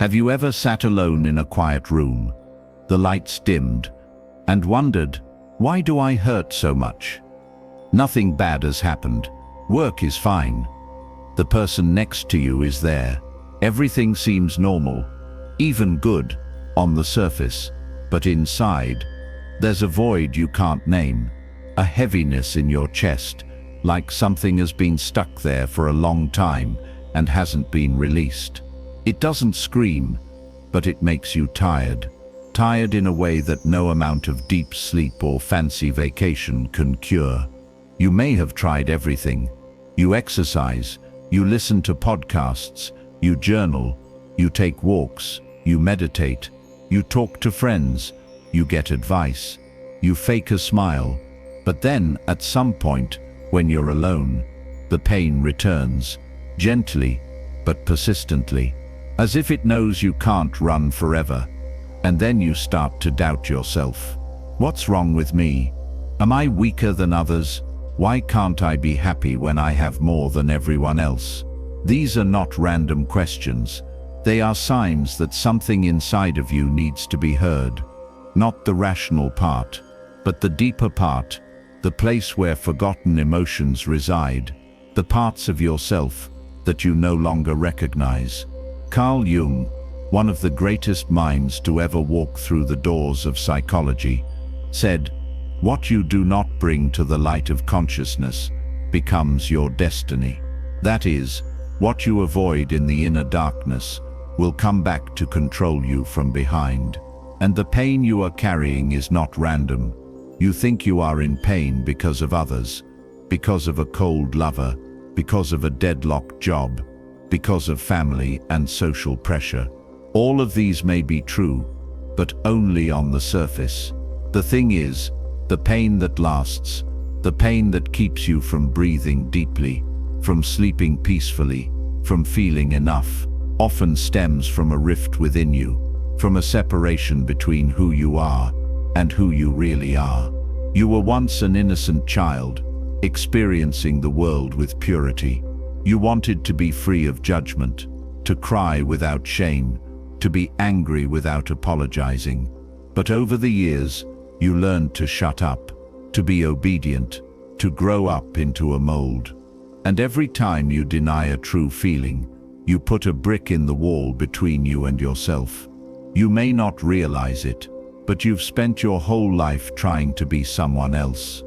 Have you ever sat alone in a quiet room, the lights dimmed, and wondered, why do I hurt so much? Nothing bad has happened. Work is fine. The person next to you is there. Everything seems normal, even good, on the surface. But inside, there's a void you can't name, a heaviness in your chest, like something has been stuck there for a long time and hasn't been released. It doesn't scream, but it makes you tired. Tired in a way that no amount of deep sleep or fancy vacation can cure. You may have tried everything. You exercise, you listen to podcasts, you journal, you take walks, you meditate, you talk to friends, you get advice, you fake a smile. But then, at some point, when you're alone, the pain returns, gently but persistently, as if it knows you can't run forever. And then you start to doubt yourself. What's wrong with me? Am I weaker than others? Why can't I be happy when I have more than everyone else? These are not random questions. They are signs that something inside of you needs to be heard. Not the rational part, but the deeper part, the place where forgotten emotions reside, the parts of yourself that you no longer recognize. Carl Jung, one of the greatest minds to ever walk through the doors of psychology, said, "What you do not bring to the light of consciousness becomes your destiny." That is, what you avoid in the inner darkness will come back to control you from behind. And the pain you are carrying is not random. You think you are in pain because of others, because of a cold lover, because of a deadlocked job, because of family and social pressure. All of these may be true, but only on the surface. The thing is, the pain that lasts, the pain that keeps you from breathing deeply, from sleeping peacefully, from feeling enough, often stems from a rift within you, from a separation between who you are and who you really are. You were once an innocent child, experiencing the world with purity. You wanted to be free of judgment, to cry without shame, to be angry without apologizing. But over the years, you learned to shut up, to be obedient, to grow up into a mold. And every time you deny a true feeling, you put a brick in the wall between you and yourself. You may not realize it, but you've spent your whole life trying to be someone else.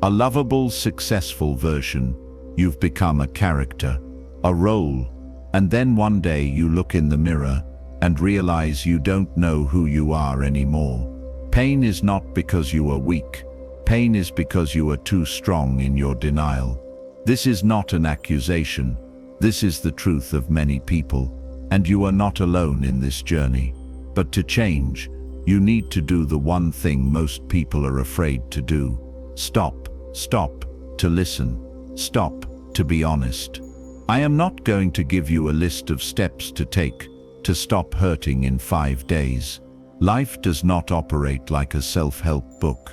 A lovable, successful version. You've become a character, a role, and then one day you look in the mirror and realize you don't know who you are anymore. Pain is not because you are weak. Pain is because you are too strong in your denial. This is not an accusation. This is the truth of many people, and you are not alone in this journey. But to change, you need to do the one thing most people are afraid to do. Stop to listen. Stop to be honest. I am not going to give you a list of steps to take to stop hurting in 5 days. Life does not operate like a self-help book,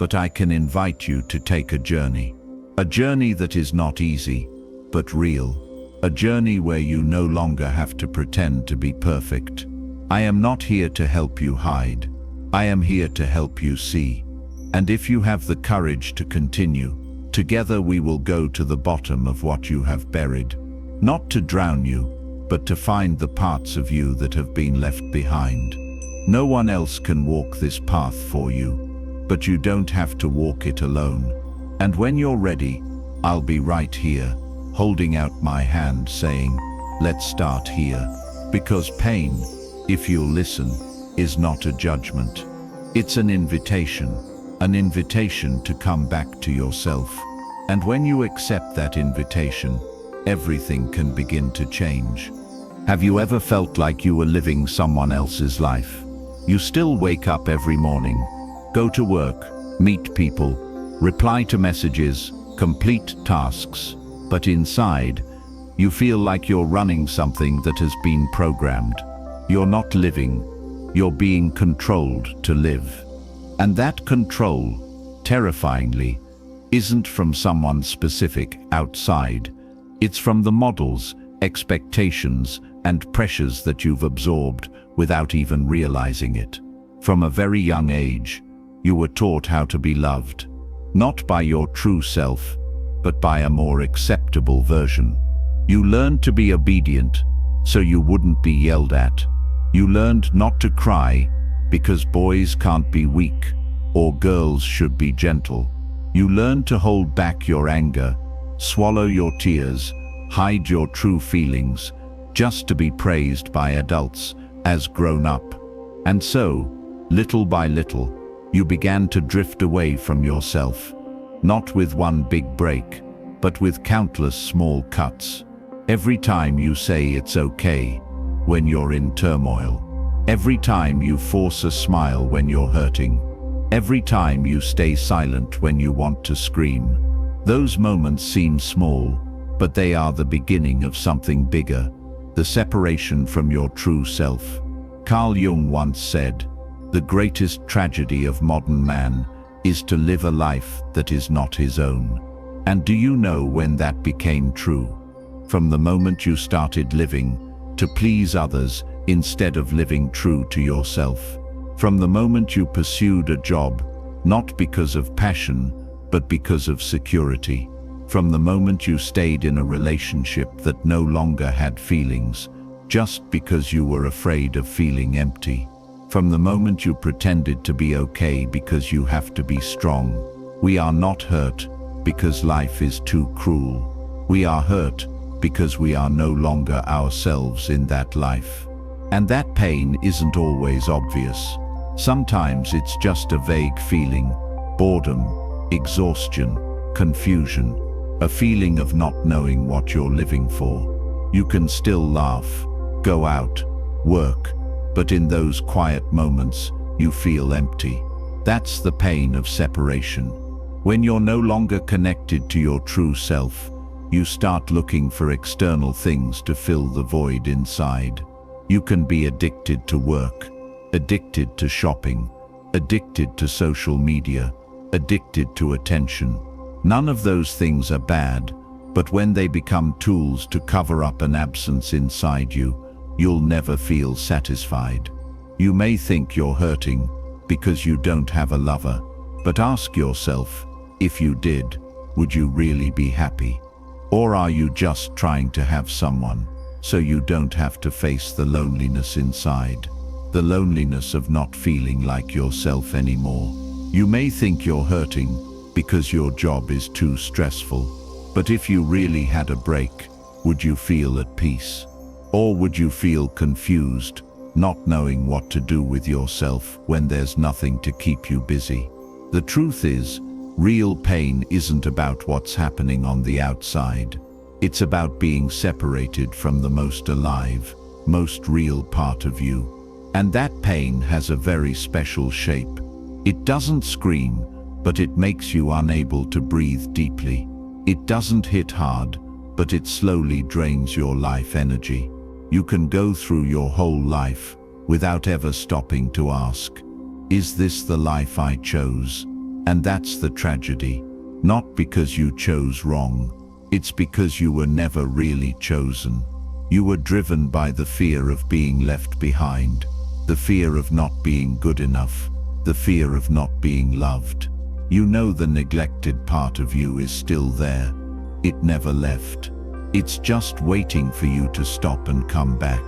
but I can invite you to take a journey. A journey that is not easy, but real. A journey where you no longer have to pretend to be perfect. I am not here to help you hide. I am here to help you see. And if you have the courage to continue, together we will go to the bottom of what you have buried. Not to drown you, but to find the parts of you that have been left behind. No one else can walk this path for you, but you don't have to walk it alone. And when you're ready, I'll be right here, holding out my hand saying, let's start here. Because pain, if you'll listen, is not a judgment. It's an invitation to come back to yourself. And when you accept that invitation, everything can begin to change. Have you ever felt like you were living someone else's life? You still wake up every morning, go to work, meet people, reply to messages, complete tasks, but inside, you feel like you're running something that has been programmed. You're not living, you're being controlled to live. And that control, terrifyingly, isn't from someone specific outside. It's from the models, expectations, and pressures that you've absorbed without even realizing it. From a very young age, you were taught how to be loved, not by your true self, but by a more acceptable version. You learned to be obedient, so you wouldn't be yelled at. You learned not to cry, because boys can't be weak, or girls should be gentle. You learned to hold back your anger, swallow your tears, hide your true feelings, just to be praised by adults as grown up. And so, little by little, you began to drift away from yourself, not with one big break, but with countless small cuts. Every time you say it's okay when you're in turmoil, every time you force a smile when you're hurting, every time you stay silent when you want to scream. Those moments seem small, but they are the beginning of something bigger, the separation from your true self. Carl Jung once said, "The greatest tragedy of modern man is to live a life that is not his own." And do you know when that became true? From the moment you started living to please others instead of living true to yourself. From the moment you pursued a job, not because of passion, but because of security. From the moment you stayed in a relationship that no longer had feelings, just because you were afraid of feeling empty. From the moment you pretended to be okay because you have to be strong. We are not hurt because life is too cruel. We are hurt because we are no longer ourselves in that life. And that pain isn't always obvious. Sometimes it's just a vague feeling, boredom, exhaustion, confusion, a feeling of not knowing what you're living for. You can still laugh, go out, work, but in those quiet moments, you feel empty. That's the pain of separation. When you're no longer connected to your true self, you start looking for external things to fill the void inside. You can be addicted to work, addicted to shopping, addicted to social media, addicted to attention. None of those things are bad, but when they become tools to cover up an absence inside you, you'll never feel satisfied. You may think you're hurting because you don't have a lover, but ask yourself, if you did, would you really be happy? Or are you just trying to have someone so you don't have to face the loneliness inside? The loneliness of not feeling like yourself anymore. You may think you're hurting because your job is too stressful, but if you really had a break, would you feel at peace? Or would you feel confused, not knowing what to do with yourself when there's nothing to keep you busy? The truth is, real pain isn't about what's happening on the outside. It's about being separated from the most alive, most real part of you. And that pain has a very special shape. It doesn't scream, but it makes you unable to breathe deeply. It doesn't hit hard, but it slowly drains your life energy. You can go through your whole life without ever stopping to ask, is this the life I chose? And that's the tragedy. Not because you chose wrong, it's because you were never really chosen. You were driven by the fear of being left behind, the fear of not being good enough, the fear of not being loved. You know the neglected part of you is still there. It never left. It's just waiting for you to stop and come back.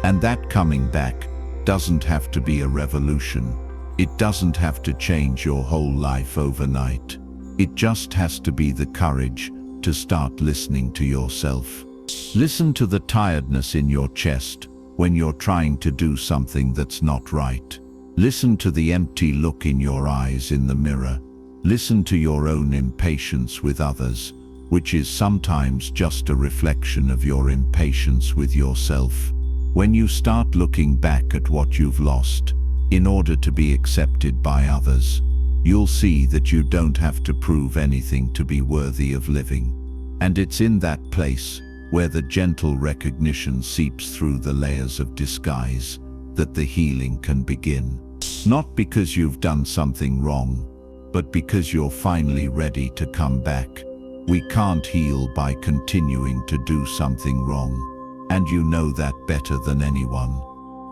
And that coming back doesn't have to be a revolution. It doesn't have to change your whole life overnight. It just has to be the courage to start listening to yourself. Listen to the tiredness in your chest when you're trying to do something that's not right. Listen to the empty look in your eyes in the mirror. Listen to your own impatience with others, which is sometimes just a reflection of your impatience with yourself. When you start looking back at what you've lost, in order to be accepted by others, you'll see that you don't have to prove anything to be worthy of living. And it's in that place, where the gentle recognition seeps through the layers of disguise, that the healing can begin. Not because you've done something wrong, but because you're finally ready to come back. We can't heal by continuing to do something wrong. and you know that better than anyone.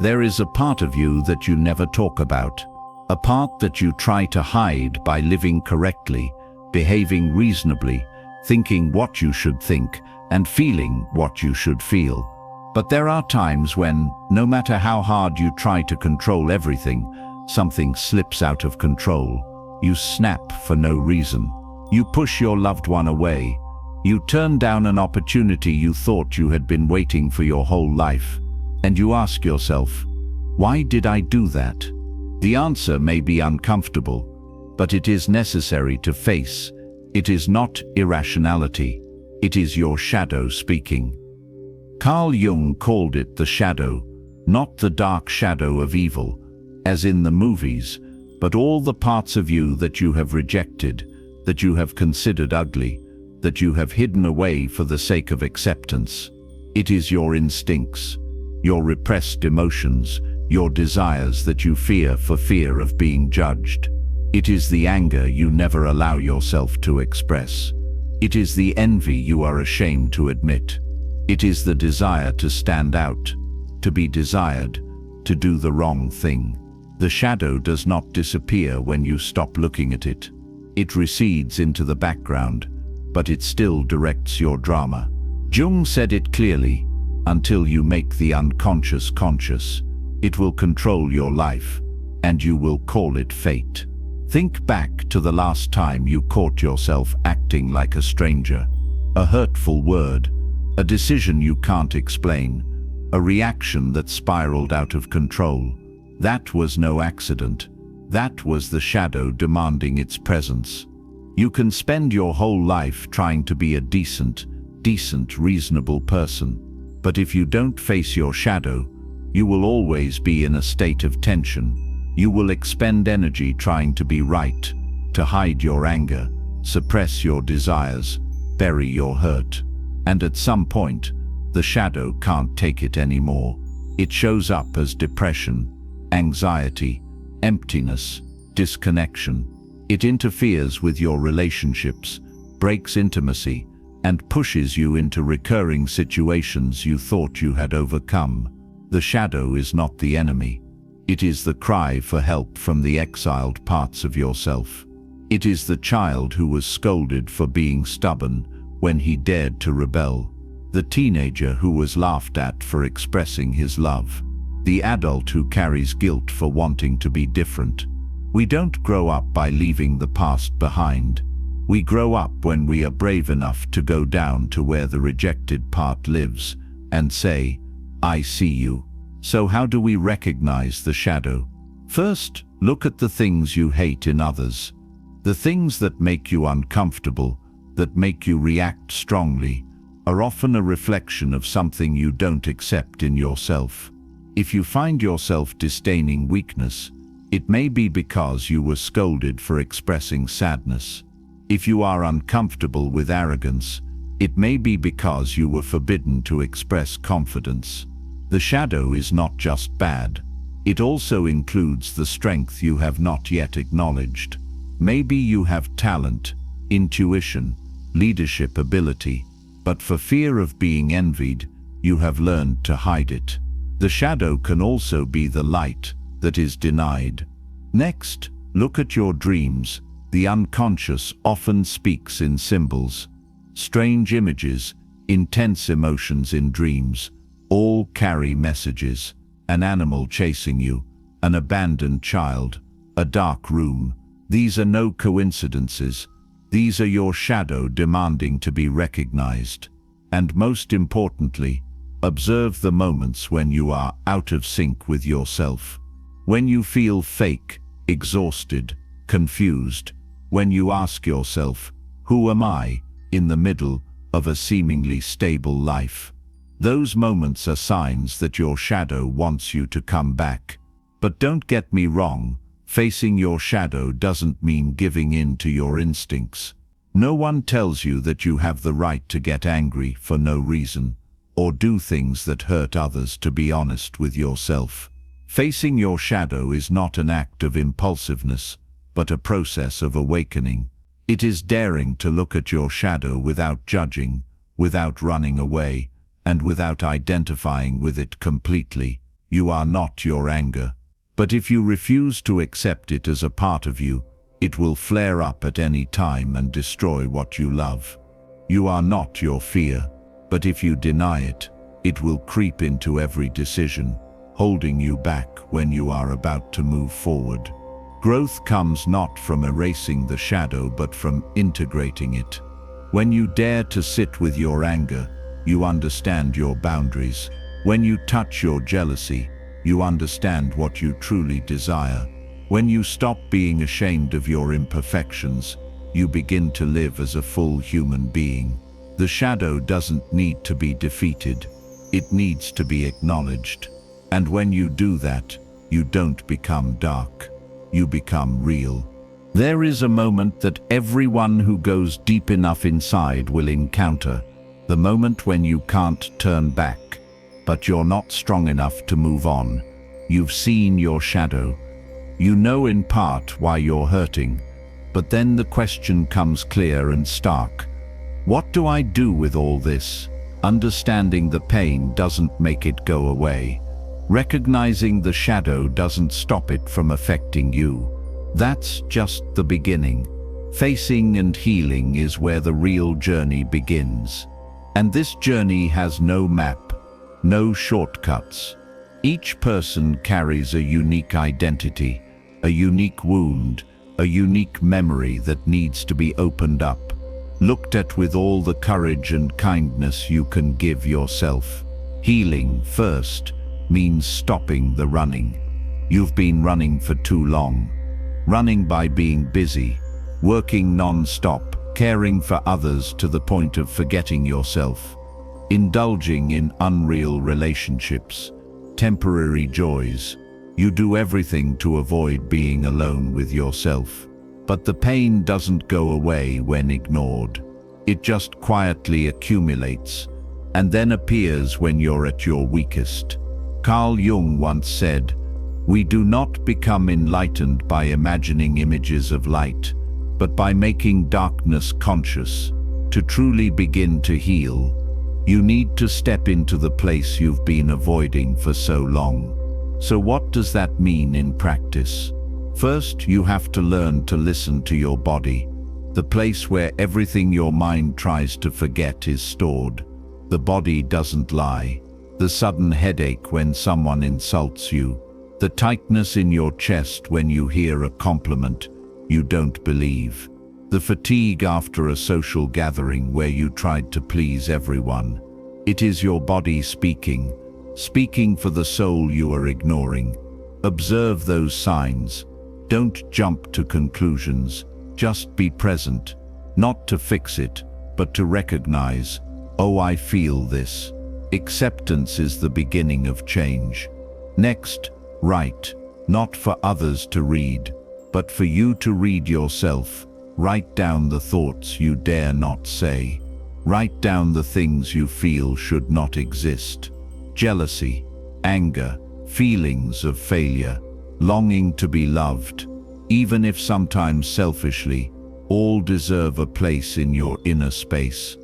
There is a part of you that you never talk about, a part that you try to hide by living correctly, behaving reasonably, thinking what you should think, and feeling what you should feel. But there are times when, no matter how hard you try to control everything, something slips out of control. You snap for no reason. You push your loved one away. You turn down an opportunity you thought you had been waiting for your whole life. And you ask yourself, why did I do that? The answer may be uncomfortable, but it is necessary to face. It is not irrationality. It is your shadow speaking. Carl Jung called it the shadow, not the dark shadow of evil, as in the movies, but all the parts of you that you have rejected, that you have considered ugly, that you have hidden away for the sake of acceptance. It is your instincts, your repressed emotions, your desires that you fear for fear of being judged. It is the anger you never allow yourself to express. It is the envy you are ashamed to admit. It is the desire to stand out, to be desired, to do the wrong thing. The shadow does not disappear when you stop looking at it. It recedes into the background, but it still directs your drama. Jung said it clearly, until you make the unconscious conscious, it will control your life, and you will call it fate. Think back to the last time you caught yourself acting like a stranger. A hurtful word, a decision you can't explain, a reaction that spiraled out of control. That was no accident. That was the shadow demanding its presence. You can spend your whole life trying to be a decent, reasonable person. But if you don't face your shadow, you will always be in a state of tension. You will expend energy trying to be right, to hide your anger, suppress your desires, bury your hurt. And at some point, the shadow can't take it anymore. It shows up as depression, anxiety, emptiness, disconnection. It interferes with your relationships, breaks intimacy, and pushes you into recurring situations you thought you had overcome. The shadow is not the enemy. It is the cry for help from the exiled parts of yourself. It is the child who was scolded for being stubborn when he dared to rebel. The teenager who was laughed at for expressing his love. The adult who carries guilt for wanting to be different. We don't grow up by leaving the past behind. We grow up when we are brave enough to go down to where the rejected part lives and say, I see you. So how do we recognize the shadow? First, look at the things you hate in others. The things that make you uncomfortable, that make you react strongly, are often a reflection of something you don't accept in yourself. If you find yourself disdaining weakness, it may be because you were scolded for expressing sadness. If you are uncomfortable with arrogance, it may be because you were forbidden to express confidence. The shadow is not just bad. It also includes the strength you have not yet acknowledged. Maybe you have talent, intuition, leadership ability, but for fear of being envied, you have learned to hide it. The shadow can also be the light that is denied. Next, look at your dreams. The unconscious often speaks in symbols. Strange images, intense emotions in dreams, all carry messages. An animal chasing you, an abandoned child, a dark room. These are no coincidences. These are your shadow demanding to be recognized. And most importantly, observe the moments when you are out of sync with yourself. When you feel fake, exhausted, confused. When you ask yourself, who am I, in the middle of a seemingly stable life? Those moments are signs that your shadow wants you to come back. But don't get me wrong, facing your shadow doesn't mean giving in to your instincts. No one tells you that you have the right to get angry for no reason, or do things that hurt others to be honest with yourself. Facing your shadow is not an act of impulsiveness, but a process of awakening. It is daring to look at your shadow without judging, without running away, and without identifying with it completely. You are not your anger. But if you refuse to accept it as a part of you, it will flare up at any time and destroy what you love. You are not your fear, but if you deny it, it will creep into every decision, holding you back when you are about to move forward. Growth comes not from erasing the shadow, but from integrating it. When you dare to sit with your anger, you understand your boundaries. When you touch your jealousy, you understand what you truly desire. When you stop being ashamed of your imperfections, you begin to live as a full human being. The shadow doesn't need to be defeated. It needs to be acknowledged. And when you do that, you don't become dark. You become real. There is a moment that everyone who goes deep enough inside will encounter. The moment when you can't turn back, but you're not strong enough to move on. You've seen your shadow. You know in part why you're hurting, but then the question comes clear and stark. What do I do with all this? Understanding the pain doesn't make it go away. Recognizing the shadow doesn't stop it from affecting you. That's just the beginning. Facing and healing is where the real journey begins. And this journey has no map, no shortcuts. Each person carries a unique identity, a unique wound, a unique memory that needs to be opened up, looked at with all the courage and kindness you can give yourself. Healing first means stopping the running. You've been running for too long. Running by being busy, working non-stop, caring for others to the point of forgetting yourself, indulging in unreal relationships, temporary joys. You do everything to avoid being alone with yourself. But the pain doesn't go away when ignored. It just quietly accumulates, and then appears when you're at your weakest. Carl Jung once said, "We do not become enlightened by imagining images of light, but by making darkness conscious. To truly begin to heal, you need to step into the place you've been avoiding for so long." So what does that mean in practice? First, you have to learn to listen to your body, the place where everything your mind tries to forget is stored. The body doesn't lie. The sudden headache when someone insults you, the tightness in your chest when you hear a compliment you don't believe, the fatigue after a social gathering where you tried to please everyone. It is your body speaking for the soul you are ignoring. Observe those signs. Don't jump to conclusions. Just be present, not to fix it, but to recognize, "Oh, I feel this." Acceptance is the beginning of change. Next, write, not for others to read, but for you to read yourself. Write down the thoughts you dare not say. Write down the things you feel should not exist. Jealousy, anger, feelings of failure, longing to be loved, even if sometimes selfishly, all deserve a place in your inner space.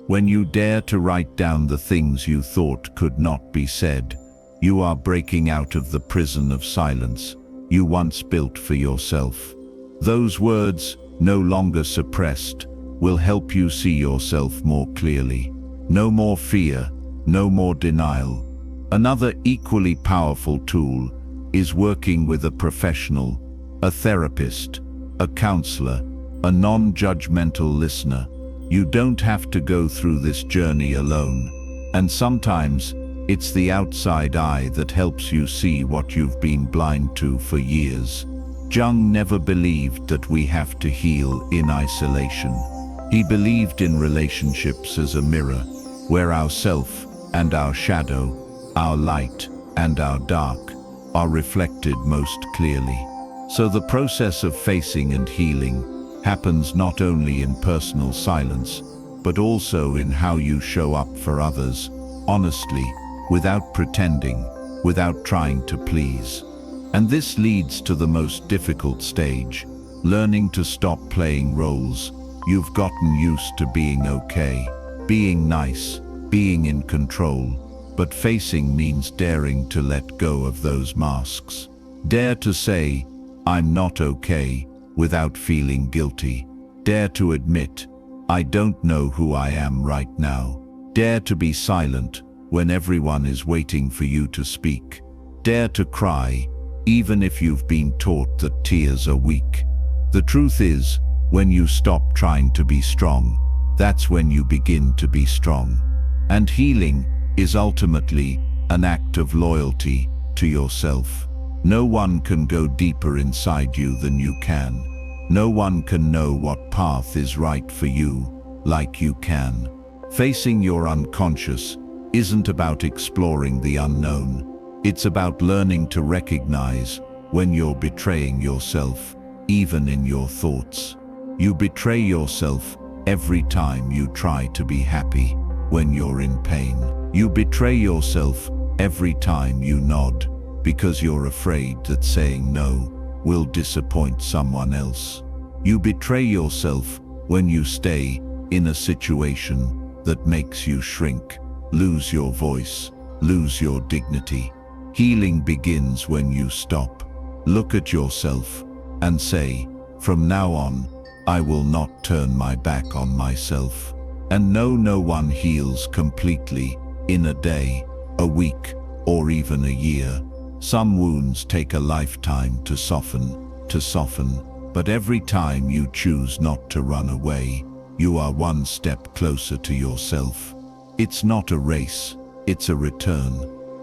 When you dare to write down the things you thought could not be said, you are breaking out of the prison of silence you once built for yourself. Those words, no longer suppressed, will help you see yourself more clearly. No more fear, no more denial. Another equally powerful tool is working with a professional, a therapist, a counselor, a non-judgmental listener. You don't have to go through this journey alone, and sometimes it's the outside eye that helps you see what you've been blind to for years. Jung never believed that we have to heal in isolation. He believed in relationships as a mirror, where our self and our shadow, our light and our dark, are reflected most clearly. So the process of facing and healing happens not only in personal silence, but also in how you show up for others, honestly, without pretending, without trying to please. And this leads to the most difficult stage, learning to stop playing roles. You've gotten used to being okay, being nice, being in control, but facing means daring to let go of those masks. Dare to say, "I'm not okay," without feeling guilty. Dare to admit, "I don't know who I am right now." Dare to be silent when everyone is waiting for you to speak. Dare to cry, even if you've been taught that tears are weak. The truth is, when you stop trying to be strong, that's when you begin to be strong. And healing is ultimately an act of loyalty to yourself. No one can go deeper inside you than you can. No one can know what path is right for you like you can. Facing your unconscious isn't about exploring the unknown. It's about learning to recognize when you're betraying yourself, even in your thoughts. You betray yourself every time you try to be happy when you're in pain. You betray yourself every time you nod because you're afraid that saying no will disappoint someone else. You betray yourself when you stay in a situation that makes you shrink, lose your voice, lose your dignity. Healing begins when you stop, look at yourself, and say, "From now on, I will not turn my back on myself." And no one heals completely in a day, a week, or even a year. Some wounds take a lifetime to soften, but every time you choose not to run away, you are one step closer to yourself. It's not a race, it's a return.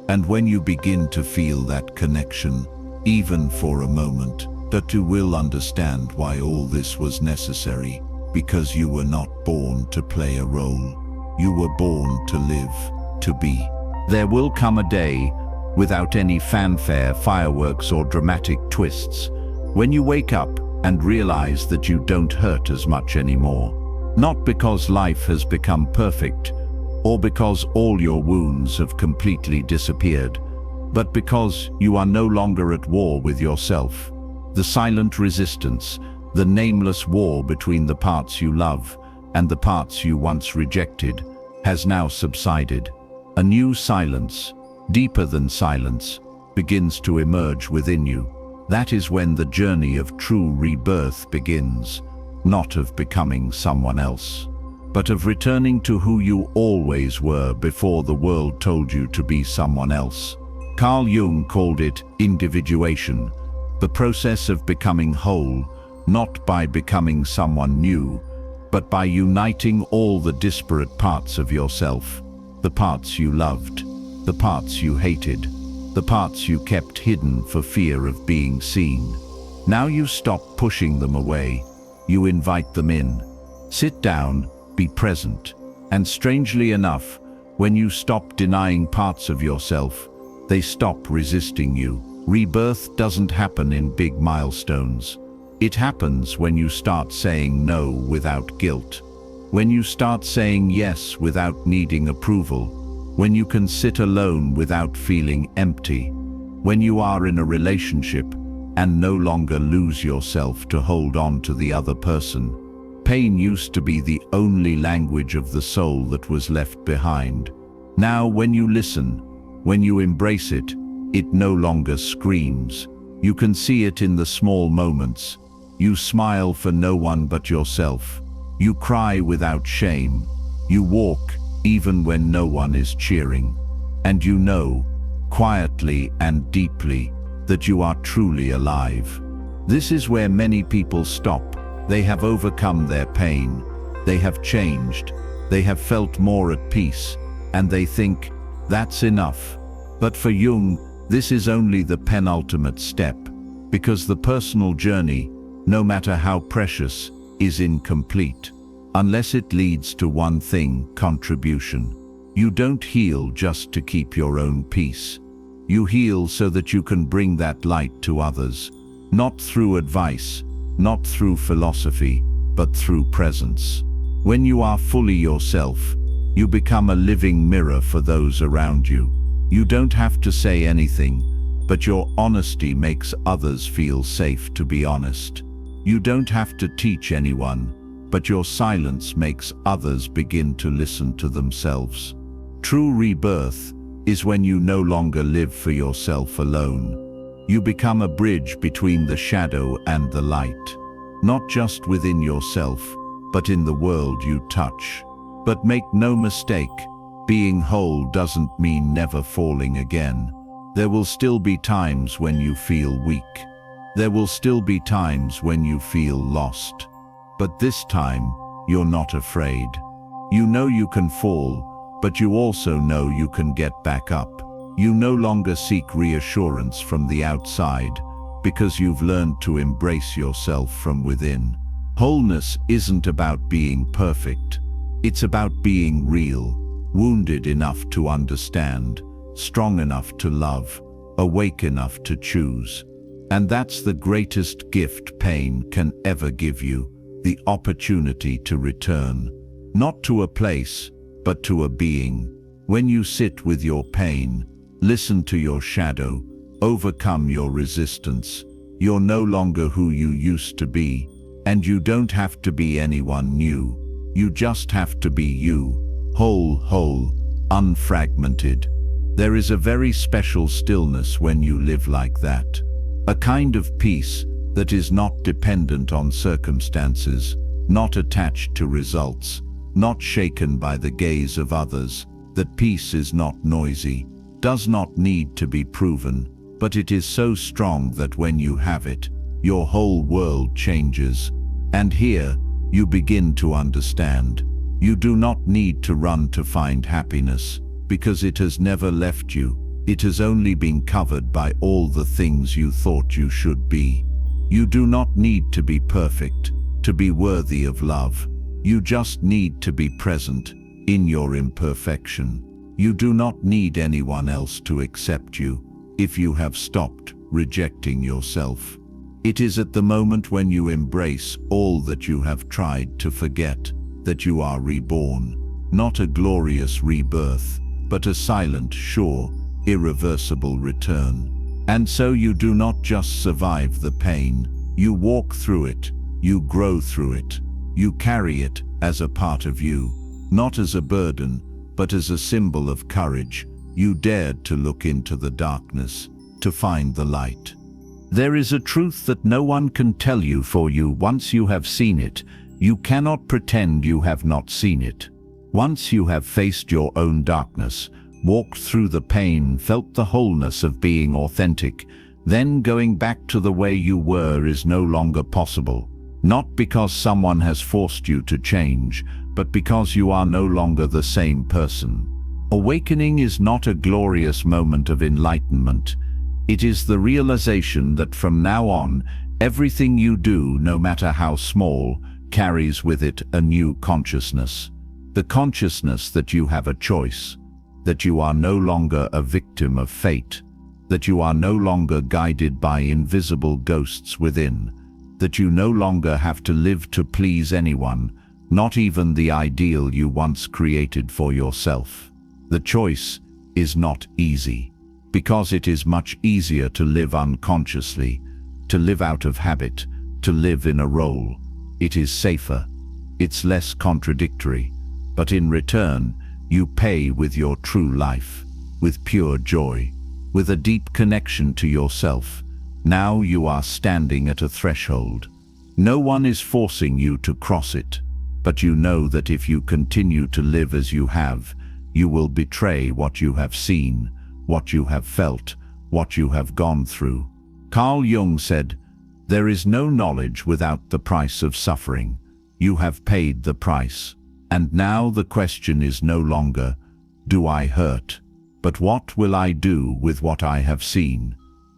And when you begin to feel that connection, even for a moment, that you will understand why all this was necessary, because you were not born to play a role. You were born to live, to be. There will come a day, without any fanfare, fireworks, or dramatic twists, when you wake up and realize that you don't hurt as much anymore. Not because life has become perfect, or because all your wounds have completely disappeared, but because you are no longer at war with yourself. The silent resistance, the nameless war between the parts you love and the parts you once rejected, has now subsided. A new silence, deeper than silence, begins to emerge within you. That is when the journey of true rebirth begins, not of becoming someone else, but of returning to who you always were before the world told you to be someone else. Carl Jung called it individuation, the process of becoming whole, not by becoming someone new, but by uniting all the disparate parts of yourself, the parts you loved, the parts you hated, the parts you kept hidden for fear of being seen. Now you stop pushing them away, you invite them in. Sit down, be present, and strangely enough, when you stop denying parts of yourself, they stop resisting you. Rebirth doesn't happen in big milestones. It happens when you start saying no without guilt, when you start saying yes without needing approval, when you can sit alone without feeling empty, when you are in a relationship and no longer lose yourself to hold on to the other person. Pain used to be the only language of the soul that was left behind. Now when you listen, when you embrace it, it no longer screams. You can see it in the small moments. You smile for no one but yourself. You cry without shame. You walk even when no one is cheering. And you know, quietly and deeply, that you are truly alive. This is where many people stop. They have overcome their pain. They have changed. They have felt more at peace. And they think, that's enough. But for Jung, this is only the penultimate step, because the personal journey, no matter how precious, is incomplete, unless it leads to one thing: contribution. You don't heal just to keep your own peace. You heal so that you can bring that light to others, not through advice, not through philosophy, but through presence. When you are fully yourself, you become a living mirror for those around you. You don't have to say anything, but your honesty makes others feel safe to be honest. You don't have to teach anyone, but your silence makes others begin to listen to themselves. True rebirth is when you no longer live for yourself alone. You become a bridge between the shadow and the light, not just within yourself, but in the world you touch. But make no mistake, being whole doesn't mean never falling again. There will still be times when you feel weak. There will still be times when you feel lost. But this time, you're not afraid. You know you can fall, but you also know you can get back up. You no longer seek reassurance from the outside, because you've learned to embrace yourself from within. Wholeness isn't about being perfect. It's about being real, wounded enough to understand, strong enough to love, awake enough to choose. And that's the greatest gift pain can ever give you, the opportunity to return, not to a place, but to a being. When you sit with your pain, listen to your shadow, overcome your resistance, you're no longer who you used to be, and you don't have to be anyone new. You just have to be you, whole, unfragmented. There is a very special stillness when you live like that. A kind of peace that is not dependent on circumstances, not attached to results, not shaken by the gaze of others. That peace is not noisy, does not need to be proven, but it is so strong that when you have it, your whole world changes. And here, you begin to understand. You do not need to run to find happiness, because it has never left you. It has only been covered by all the things you thought you should be. You do not need to be perfect, to be worthy of love. You just need to be present in your imperfection. You do not need anyone else to accept you if you have stopped rejecting yourself. It is at the moment when you embrace all that you have tried to forget that you are reborn, not a glorious rebirth, but a silent, sure, irreversible return. And so you do not just survive the pain, you walk through it, you grow through it, you carry it as a part of you, not as a burden, but as a symbol of courage. You dared to look into the darkness, to find the light. There is a truth that no one can tell you for you once you have seen it. You cannot pretend you have not seen it. Once you have faced your own darkness, walked through the pain, felt the wholeness of being authentic, then going back to the way you were is no longer possible. Not because someone has forced you to change, but because you are no longer the same person. Awakening is not a glorious moment of enlightenment. It is the realization that from now on, everything you do, no matter how small, carries with it a new consciousness. The consciousness that you have a choice, that you are no longer a victim of fate, that you are no longer guided by invisible ghosts within, that you no longer have to live to please anyone, not even the ideal you once created for yourself. The choice is not easy, because it is much easier to live unconsciously, to live out of habit, to live in a role. It is safer, it's less contradictory, but in return, you pay with your true life, with pure joy, with a deep connection to yourself. Now you are standing at a threshold. No one is forcing you to cross it, but you know that if you continue to live as you have, you will betray what you have seen, what you have felt, what you have gone through. Carl Jung said, "There is no knowledge without the price of suffering. You have paid the price." And now the question is no longer, do I hurt? But what will I do with what I have seen?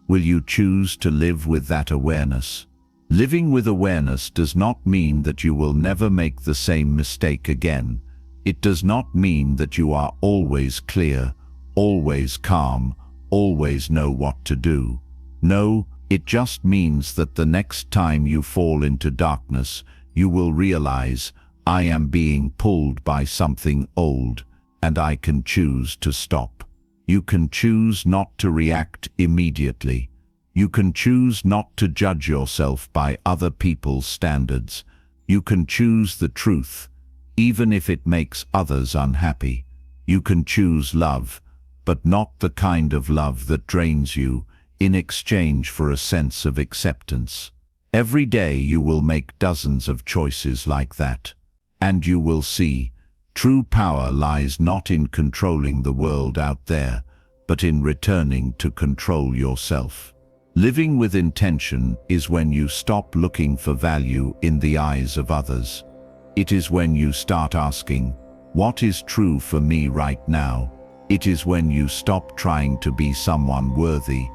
Will you choose to live with that awareness? Living with awareness does not mean that you will never make the same mistake again. It does not mean that you are always clear, always calm, always know what to do. No, it just means that the next time you fall into darkness, you will realize, I am being pulled by something old, and I can choose to stop. You can choose not to react immediately. You can choose not to judge yourself by other people's standards. You can choose the truth, even if it makes others unhappy. You can choose love, but not the kind of love that drains you in exchange for a sense of acceptance. Every day you will make dozens of choices like that, and you will see true power lies not in controlling the world out there, but in returning to control yourself. Living with intention is when you stop looking for value in the eyes of others. It is when you start asking, what is true for me right now? It is when you stop trying to be someone worthy,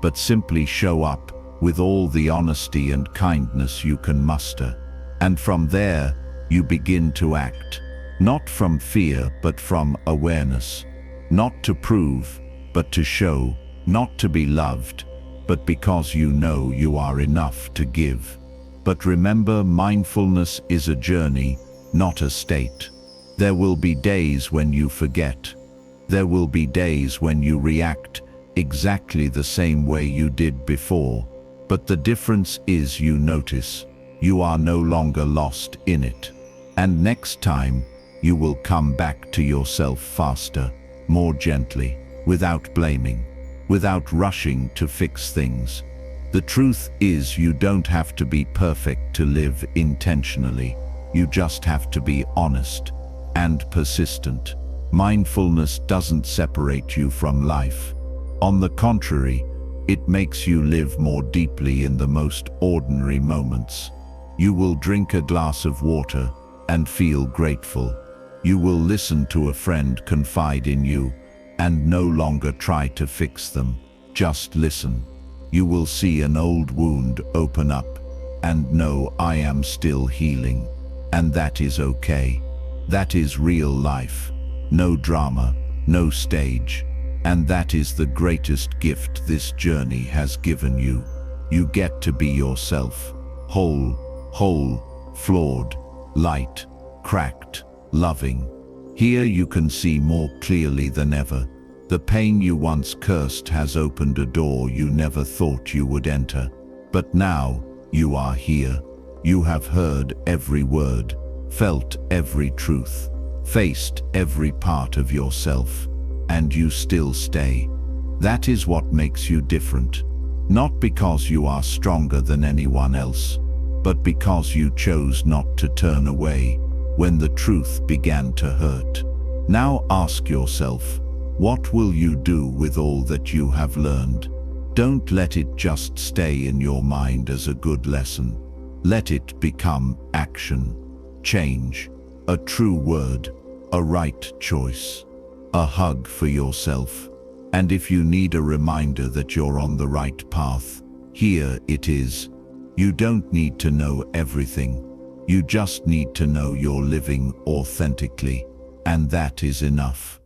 but simply show up with all the honesty and kindness you can muster. And from there, you begin to act, not from fear, but from awareness. Not to prove, but to show, not to be loved, but because you know you are enough to give. But remember, mindfulness is a journey, not a state. There will be days when you forget. There will be days when you react exactly the same way you did before. But the difference is you notice. You are no longer lost in it. And next time, you will come back to yourself faster, more gently, without blaming, without rushing to fix things. The truth is, you don't have to be perfect to live intentionally. You just have to be honest and persistent. Mindfulness doesn't separate you from life. On the contrary, it makes you live more deeply in the most ordinary moments. You will drink a glass of water and feel grateful. You will listen to a friend confide in you and no longer try to fix them. Just listen. You will see an old wound open up and know, I am still healing. And that is okay. That is real life. No drama, no stage. And that is the greatest gift this journey has given you. You get to be yourself. Whole, flawed, light, cracked, loving. Here you can see more clearly than ever. The pain you once cursed has opened a door you never thought you would enter. But now, you are here. You have heard every word, felt every truth, faced every part of yourself, and you still stay. That is what makes you different. Not because you are stronger than anyone else, but because you chose not to turn away when the truth began to hurt. Now ask yourself, what will you do with all that you have learned? Don't let it just stay in your mind as a good lesson. Let it become action, change, a true word, a right choice, a hug for yourself. And if you need a reminder that you're on the right path, here it is. You don't need to know everything. You just need to know you're living authentically, and that is enough.